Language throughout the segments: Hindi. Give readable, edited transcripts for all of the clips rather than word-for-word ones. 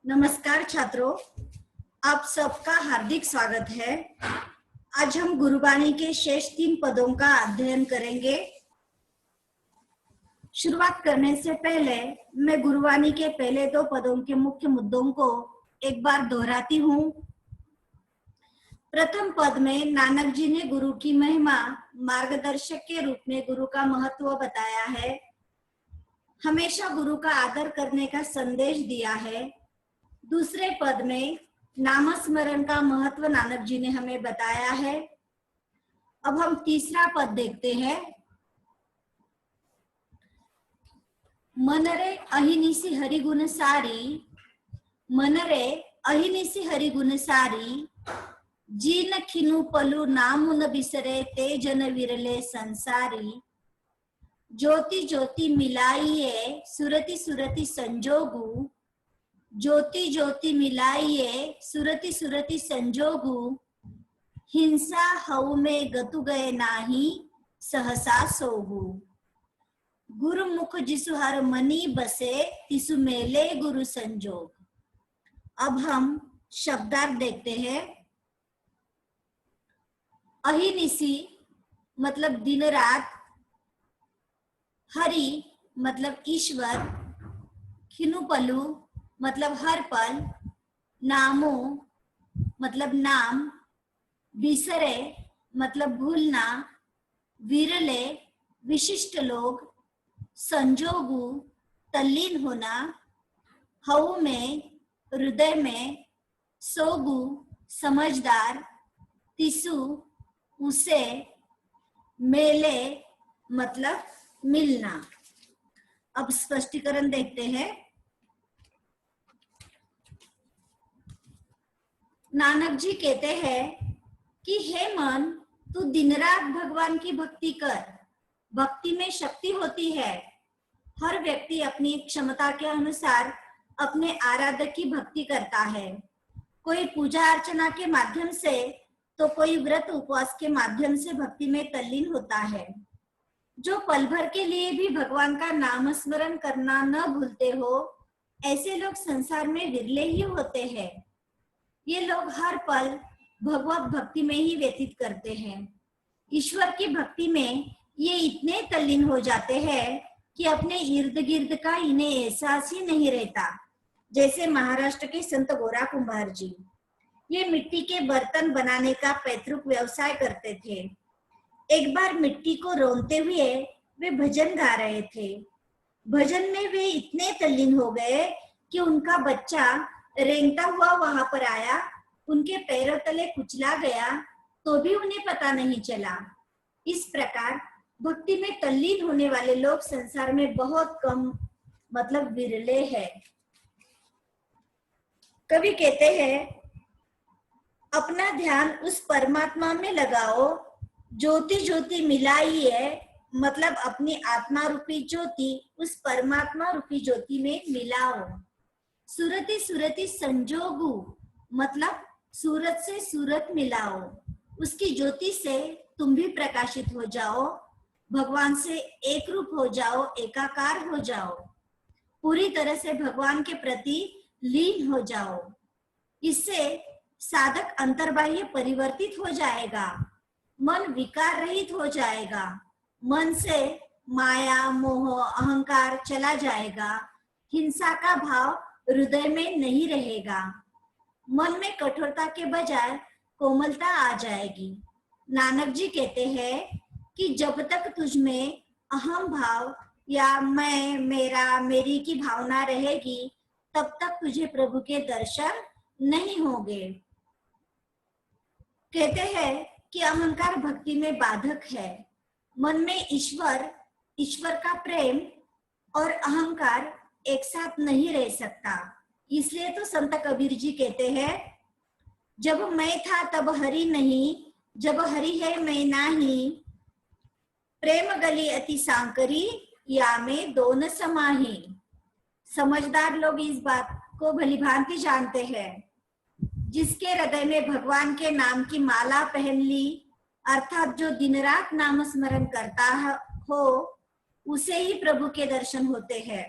नमस्कार छात्रों, आप सबका हार्दिक स्वागत है। आज हम गुरुबाणी के शेष 3 पदों का अध्ययन करेंगे। शुरुआत करने से पहले मैं गुरुबाणी के पहले 2 पदों के मुख्य मुद्दों को एक बार दोहराती हूँ। प्रथम पद में नानक जी ने गुरु की महिमा, मार्गदर्शक के रूप में गुरु का महत्व बताया है, हमेशा गुरु का आदर करने का संदेश दिया है। दूसरे पद में नामस्मरण का महत्व नानक जी ने हमें बताया है। अब हम तीसरा पद देखते हैं। मनरे अहिनिसी हरिगुण सारी, मनरे अहिनिसी हरिगुण सारी, जीन खिनु पलु नामुन बिसरे ते जन विरले संसारी, ज्योति ज्योति मिलाइए सुरति सुरति संजोगु, ज्योति ज्योति मिलाइए सुरति सुरति संजोगु, हिंसा हऊ में गतु गए नाही सहसा सोगु, गुरुमुख जिसु हर मनी बसे तिसु मेले गुरु संजोग। अब हम शब्दार्थ देखते हैं। अहिनिसी मतलब दिन रात, हरि मतलब ईश्वर, खिनुपलु मतलब हर पल, नामो मतलब नाम, बिसरे मतलब भूलना, विरले विशिष्ट लोग, संजोगु तल्लीन होना, हऊ में हृदय में, सोगु समझदार, तिसु उसे, मेले मतलब मिलना। अब स्पष्टीकरण देखते हैं। नानक जी कहते हैं कि हे मन, तू दिन रात भगवान की भक्ति कर। भक्ति में शक्ति होती है। हर व्यक्ति अपनी क्षमता के अनुसार अपने आराधक की भक्ति करता है। कोई पूजा अर्चना के माध्यम से तो कोई व्रत उपवास के माध्यम से भक्ति में तल्लीन होता है। जो पल भर के लिए भी भगवान का नाम स्मरण करना न भूलते हो, ऐसे लोग संसार में विरले ही होते हैं। ये लोग हर पल भगवत भक्ति में ही व्यतीत करते हैं। ईश्वर की भक्ति में ये इतने तल्लीन हो जाते हैं कि अपने इर्द गिर्द का इन्हें एहसास ही नहीं रहता। जैसे महाराष्ट्र के संत गोरा कुंभार जी, ये मिट्टी के बर्तन बनाने का पैतृक व्यवसाय करते थे। एक बार मिट्टी को रोनते हुए वे भजन गा रहे थे। भजन में वे इतने तल्लीन हो गए कि उनका बच्चा रेंगता हुआ वहां पर आया, उनके पैरों तले कुचला गया तो भी उन्हें पता नहीं चला। इस प्रकार भक्ति में तल्लीन होने वाले लोग संसार में बहुत कम मतलब विरले हैं। कवि कहते हैं, अपना ध्यान उस परमात्मा में लगाओ, ज्योति ज्योति मिलाई है मतलब अपनी आत्मा रूपी ज्योति उस परमात्मा रूपी ज्योति में मिलाओ। सूरति सूरति संजोगु मतलब सूरत से सूरत मिलाओ, उसकी ज्योति से तुम भी प्रकाशित हो जाओ, भगवान से एक रूप हो जाओ, एकाकार हो जाओ, पूरी तरह से भगवान के प्रति लीन हो जाओ। इससे साधक अंतर्बाह्य परिवर्तित हो जाएगा, मन विकार रहित हो जाएगा, मन से माया मोह अहंकार चला जाएगा, हिंसा का भाव हृदय में नहीं रहेगा, मन में कठोरता के बजाय कोमलता आ जाएगी। नानक जी कहते हैं कि जब तक तुझ में अहम भाव या मैं मेरा मेरी की भावना रहेगी, तब तक तुझे प्रभु के दर्शन नहीं होंगे। कहते हैं कि अहंकार भक्ति में बाधक है। मन में ईश्वर का प्रेम और अहंकार एक साथ नहीं रह सकता। इसलिए तो संत कबीर जी कहते हैं, जब मैं था तब हरि नहीं, जब हरि है मैं नाही, प्रेम गली अति सांकरी, या में दोन समाही। समझदार लोग इस बात को भलीभांति जानते हैं। जिसके हृदय में भगवान के नाम की माला पहन ली, अर्थात जो दिन रात नाम स्मरण करता हो, उसे ही प्रभु के दर्शन होते हैं।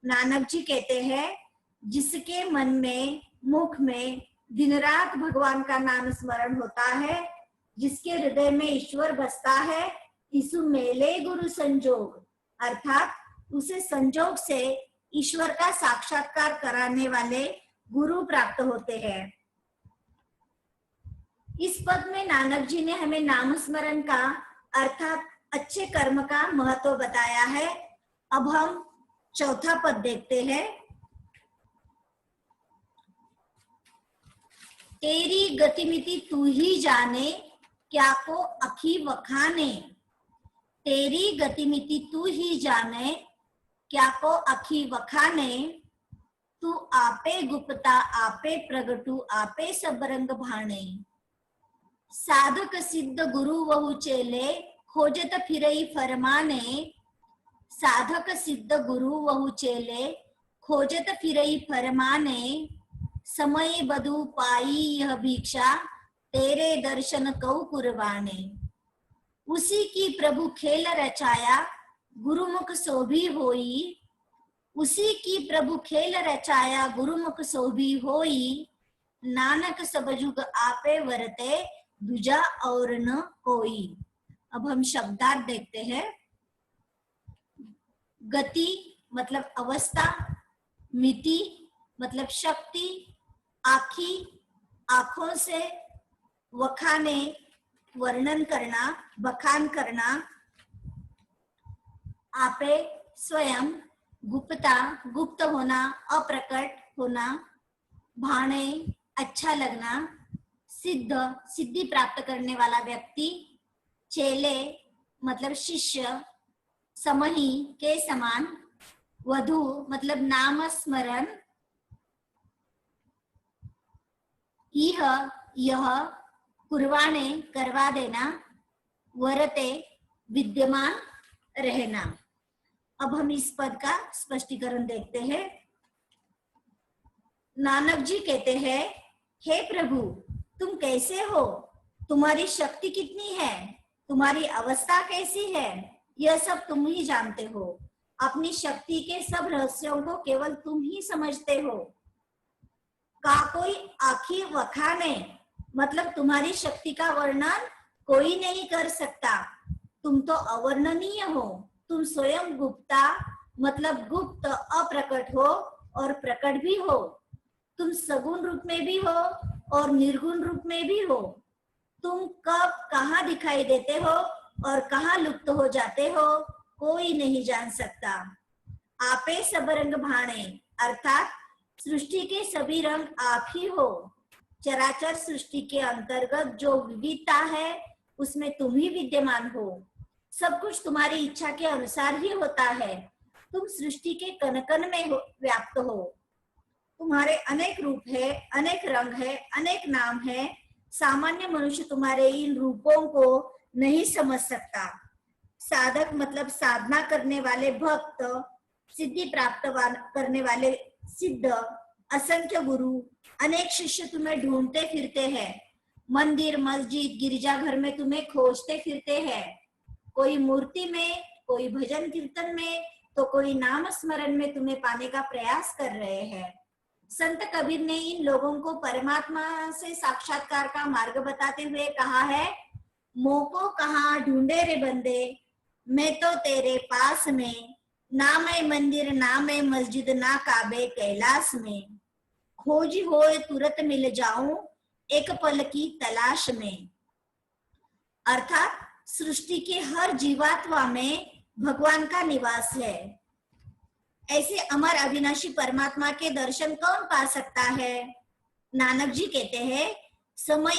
नानक जी कहते हैं, जिसके मन में, मुख में दिन रात भगवान का नाम स्मरण होता है, जिसके हृदय में ईश्वर बसता है, इसु मेले गुरु संजोग, अर्थात उसे संजोग से ईश्वर का साक्षात्कार कराने वाले गुरु प्राप्त होते हैं। इस पद में नानक जी ने हमें नाम स्मरण का अर्थात अच्छे कर्म का महत्व बताया है। अब हम चौथा पद देखते हैं। तेरी गतिमिति तू ही जाने, क्या को अखी वखाने। तेरी गतिमिति तू ही जाने, क्या को अखी वखाने। तू आपे गुप्ता आपे प्रगटू आपे सबरंग भाणे। साधक सिद्ध गुरु वहु चेले, खोजत फिरई फरमाने। साधक सिद्ध गुरु वहु चेले, खोजत फिरई फरमाने। समय बधु पाई यह भिक्षा, तेरे दर्शन कऊ कुरबाने। उसी की प्रभु खेल रचाया, गुरुमुख शोभी होई। उसी की प्रभु खेल रचाया, गुरुमुख शोभी होई। नानक सब जुग आपे वरते, दूजा और न कोई। अब हम शब्दार्थ देखते हैं। गति मतलब अवस्था, मिति मतलब शक्ति, आखी आंखों से, वखाने वर्णन करना, बखान करना, आपे स्वयं, गुप्ता गुप्त होना, अप्रकट होना, भाणे अच्छा लगना, सिद्ध सिद्धि प्राप्त करने वाला व्यक्ति, चेले मतलब शिष्य, समही के समान, वधु मतलब नाम स्मरण, यह कुर्बाने करवा देना, वरते विद्यमान रहना। अब हम इस पद का स्पष्टीकरण देखते हैं। नानक जी कहते हैं, हे प्रभु तुम कैसे हो, तुम्हारी शक्ति कितनी है, तुम्हारी अवस्था कैसी है, यह सब तुम ही जानते हो। अपनी शक्ति के सब रहस्यों को केवल तुम ही समझते हो। का कोई आखी वखाने मतलब तुम्हारी शक्ति का वर्णन कोई नहीं कर सकता, तुम तो अवर्णनीय हो। तुम स्वयं गुप्ता मतलब गुप्त अप्रकट हो और प्रकट भी हो। तुम सगुण रूप में भी हो और निर्गुण रूप में भी हो। तुम कब कहाँ दिखाई देते हो और कहाँ लुप्त हो जाते हो, कोई नहीं जान सकता। आपे सब रंग भाणे अर्थात सृष्टि के सभी रंग आप ही हो। चराचर सृष्टि के अंतर्गत जो विविधता है उसमें तुम ही विद्यमान हो। सब कुछ तुम्हारी इच्छा के अनुसार ही होता है। तुम सृष्टि के कण कण में व्याप्त हो। तुम्हारे अनेक रूप है, अनेक रंग है, अनेक नाम है। सामान्य मनुष्य तुम्हारे इन रूपों को नहीं समझ सकता। साधक मतलब साधना करने वाले भक्त, सिद्धि प्राप्त करने वाले सिद्ध, असंख्य गुरु, अनेक शिष्य तुम्हें ढूंढते फिरते हैं। मंदिर मस्जिद गिरजाघर में तुम्हें खोजते फिरते हैं। कोई मूर्ति में, कोई भजन कीर्तन में, तो कोई नाम स्मरण में तुम्हें पाने का प्रयास कर रहे हैं। संत कबीर ने इन लोगों को परमात्मा से साक्षात्कार का मार्ग बताते हुए कहा है, मोको कहाँ ढूंढे रे बंदे, मैं तो तेरे पास में। ना मैं मंदिर ना मैं मस्जिद ना काबे कैलाश में। खोज होए तुरंत मिल जाऊं एक पल की तलाश में। अर्थात सृष्टि के हर जीवात्मा में भगवान का निवास है। ऐसे अमर अविनाशी परमात्मा के दर्शन कौन पा सकता है? नानक जी कहते हैं, समय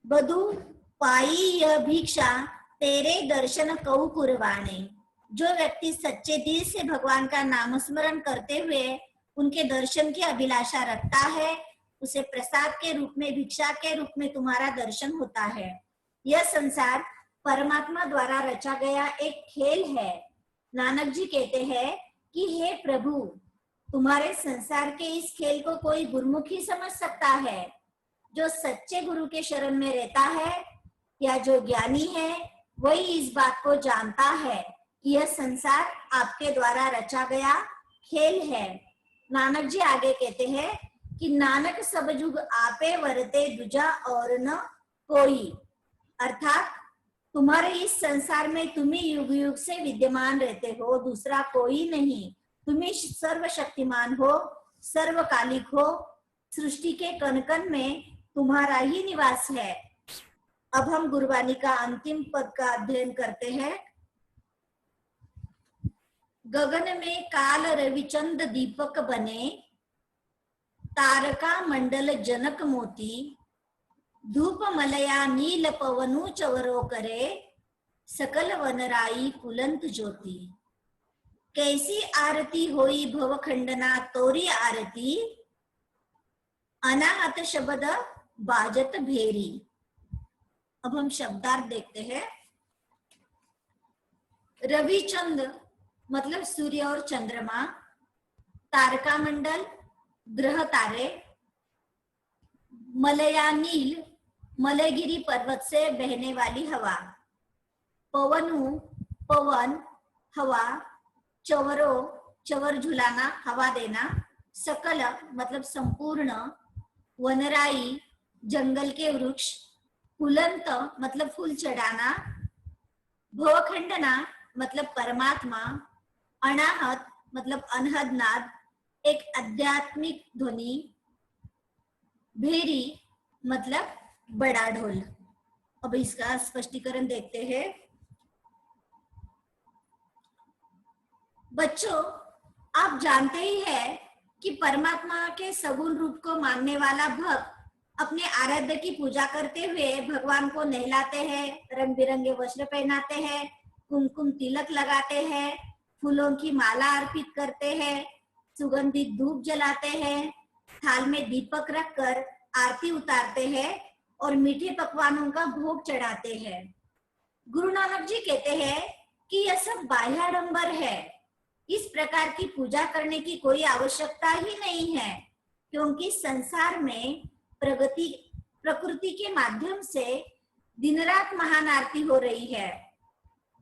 बधु पाई यह भिक्षा, तेरे दर्शन कऊ कुरबाने। जो व्यक्ति सच्चे दिल से भगवान का नाम स्मरण करते हुए उनके दर्शन की अभिलाषा रखता है, उसे प्रसाद के रूप में, भिक्षा के रूप में तुम्हारा दर्शन होता है। यह संसार परमात्मा द्वारा रचा गया एक खेल है। नानक जी कहते हैं कि हे प्रभु, तुम्हारे संसार के इस खेल को कोई गुरुमुख ही समझ सकता है। जो सच्चे गुरु के शरण में रहता है या जो ज्ञानी है, वही इस बात को जानता है कि यह संसार आपके द्वारा रचा गया खेल है। नानक जी आगे कहते हैं कि नानक सब जुग आपे वरते दूजा और न कोई, अर्थात तुम्हारे इस संसार में तुम ही युग युग से विद्यमान रहते हो, दूसरा कोई नहीं। तुम ही सर्वशक्तिमान हो, सर्वकालिक हो, सृष्टि के कण कण में तुम्हारा ही निवास है। अब हम गुरबानी का अंतिम पद का अध्ययन करते हैं। गगन में काल रविचंद दीपक बने, तारका मंडल जनक मोती, धूप मलया नील पवनु चवरो करे, सकल वनराई पुलंत ज्योति। कैसी आरती होई भवखंडना तोरी आरती, अनाहत शब्द बाजत भेरी। अब हम शब्दार्थ देखते हैं। रविचंद मतलब सूर्य और चंद्रमा, तारका मंडल ग्रह तारे, मलया नील मलयगिरी पर्वत से बहने वाली हवा, पवनु पवन हवा, चवरो चवर झुलाना हवा देना, सकल मतलब संपूर्ण, वनराई जंगल के वृक्ष, पुलंत मतलब फूल चढ़ाना, भवखंडना मतलब परमात्मा, अनाहत मतलब अनहद नाद एक आध्यात्मिक ध्वनि, भेरी मतलब बड़ा ढोल। अब इसका स्पष्टीकरण देखते हैं। बच्चों, आप जानते ही हैं कि परमात्मा के सगुण रूप को मानने वाला भक्त अपने आराध्य की पूजा करते हुए भगवान को नहलाते हैं, रंग बिरंगे वस्त्र पहनाते हैं, कुमकुम तिलक लगाते हैं, फूलों की माला अर्पित करते हैं, सुगंधित धूप जलाते हैं, थाल में दीपक रखकर आरती उतारते हैं और मीठे पकवानों का भोग चढ़ाते हैं। गुरु नानक जी कहते हैं कि यह सब बाह्याडंबर है। इस प्रकार की पूजा करने की कोई आवश्यकता ही नहीं है, क्योंकि संसार में प्रकृति के माध्यम से दिन रात महान आरती हो रही है।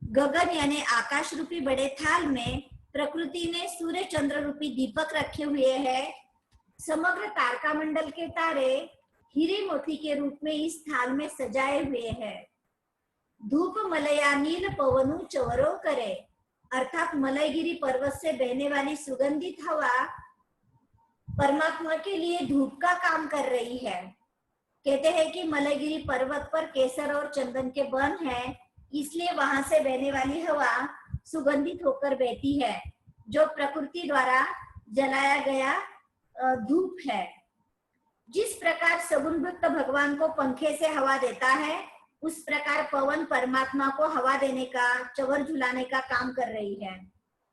गगन यानी आकाश रूपी बड़े थाल में प्रकृति ने सूर्य चंद्र रूपी दीपक रखे हुए हैं। समग्र तारका मंडल के तारे हीरे मोती के रूप में इस थाल में सजाए हुए हैं। धूप मलया नील पवनु चवरो करे, अर्थात मलयगिरी पर्वत से बहने वाली सुगंधित हवा परमात्मा के लिए धूप का काम कर रही है। कहते हैं कि मलयगिरी पर्वत पर केसर और चंदन के वन हैं, इसलिए वहां से बहने वाली हवा सुगंधित होकर बहती है, जो प्रकृति द्वारा जलाया गया धूप है। जिस प्रकार सगुण भक्त भगवान को पंखे से हवा देता है, उस प्रकार पवन परमात्मा को हवा देने का, चवर झुलाने का काम कर रही है।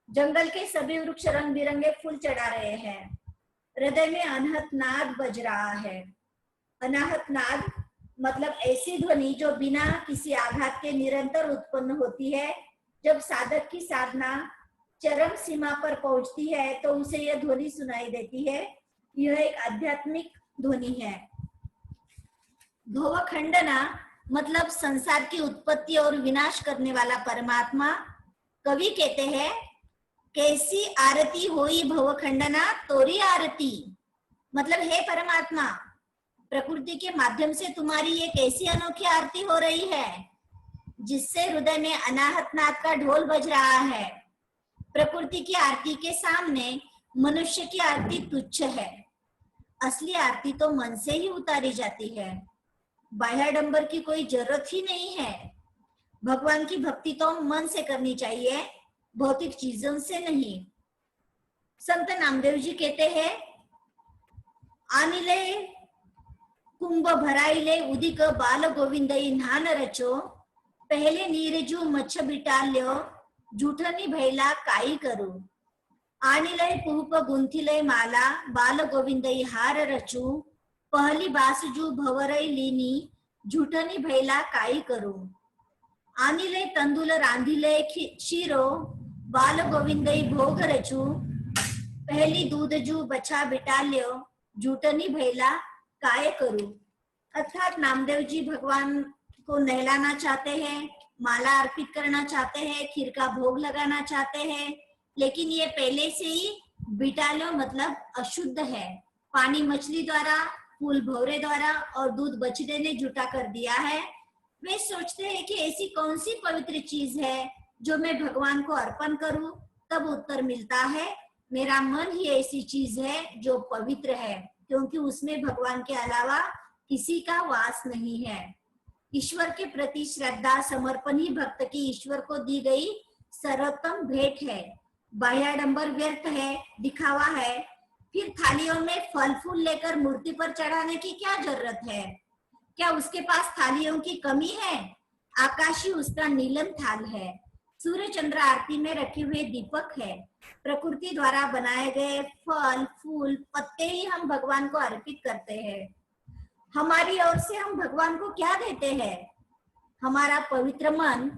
जंगल के सभी वृक्ष रंग बिरंगे फूल चढ़ा रहे हैं। हृदय में अनाहत नाद बज रहा है। अनाहत नाद मतलब ऐसी ध्वनि जो बिना किसी आघात के निरंतर उत्पन्न होती है। जब साधक की साधना चरम सीमा पर पहुंचती है तो उसे यह ध्वनि सुनाई देती है। यह एक आध्यात्मिक ध्वनि है। भवखंडना मतलब संसार की उत्पत्ति और विनाश करने वाला परमात्मा। कवि कहते हैं, कैसी आरती होई भवखंडना तोरी आरती, मतलब हे परमात्मा, प्रकृति के माध्यम से तुम्हारी ये कैसी अनोखी आरती हो रही है, जिससे हृदय में अनाहत नाद का ढोल बज रहा है। प्रकृति की आरती के सामने मनुष्य की आरती तुच्छ है। असली आरती तो मन से ही उतारी जाती है। बाह्याडंबर की कोई जरूरत ही नहीं है। भगवान की भक्ति तो मन से करनी चाहिए, भौतिक चीजों से नहीं। संत नामदेव जी कहते हैं, आनिले कुंभ भराइले उदिक बाल गोविंदई नान रचो, पहले नीरजू मच्छ बिटाल्यो, जूठनी भैला काई करू। आनिलय पुप गुंथिलय माला, बाल गोविंदई हार रचू, पहली बासजू भवरई लीनी, झूठनी भैला काई करू। आनिलय तंदुल रांधिलय शीरो, बाल गोविंदई भोग रचू, पहली दूधजू बछा बिटाल्यो, झूठनी भैला काय करू। अर्थात नामदेव जी भगवान को नहलाना चाहते हैं, माला अर्पित करना चाहते हैं, खीर का भोग लगाना चाहते हैं, लेकिन ये पहले से ही बिटालो मतलब अशुद्ध है। पानी मछली द्वारा, फूल भौरे द्वारा और दूध बछड़े ने जुटा कर दिया है। वे सोचते हैं कि ऐसी कौन सी पवित्र चीज है जो मैं भगवान को अर्पण करूं। तब उत्तर मिलता है, मेरा मन ही ऐसी चीज है जो पवित्र है, क्योंकि उसमें भगवान के अलावा किसी का वास नहीं है। ईश्वर के प्रति श्रद्धा समर्पण ही भक्त की ईश्वर को दी गई सर्वोत्तम भेंट है। बाह्याडंबर व्यर्थ है, दिखावा है। फिर थालियों में फल फूल लेकर मूर्ति पर चढ़ाने की क्या जरूरत है? क्या उसके पास थालियों की कमी है? आकाश ही उसका नीलम थाल है। सूर्य चंद्र आरती में रखे हुए दीपक है। प्रकृति द्वारा बनाए गए फल फूल पत्ते ही हम भगवान को अर्पित करते हैं। हमारी ओर से हम भगवान को क्या देते हैं? हमारा पवित्र मन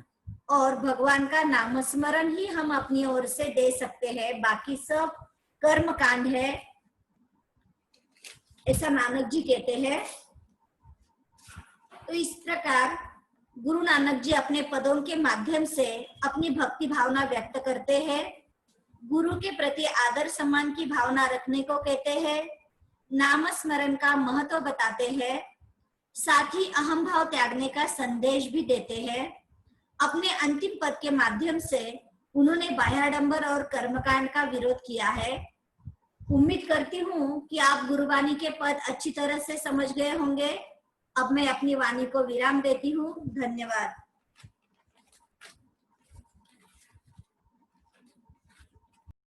और भगवान का नाम स्मरण ही हम अपनी ओर से दे सकते हैं। बाकी सब कर्म कांड है, ऐसा नानक जी कहते हैं। तो इस प्रकार गुरु नानक जी अपने पदों के माध्यम से अपनी भक्ति भावना व्यक्त करते हैं। गुरु के प्रति आदर सम्मान की भावना रखने को कहते हैं। नाम स्मरण का महत्व बताते हैं। साथ ही अहम भाव त्यागने का संदेश भी देते हैं। अपने अंतिम पद के माध्यम से उन्होंने बाह्याडंबर और कर्मकांड का विरोध किया है। उम्मीद करती हूँ कि आप गुरुवाणी के पद अच्छी तरह से समझ गए होंगे। अब मैं अपनी वाणी को विराम देती हूँ। धन्यवाद।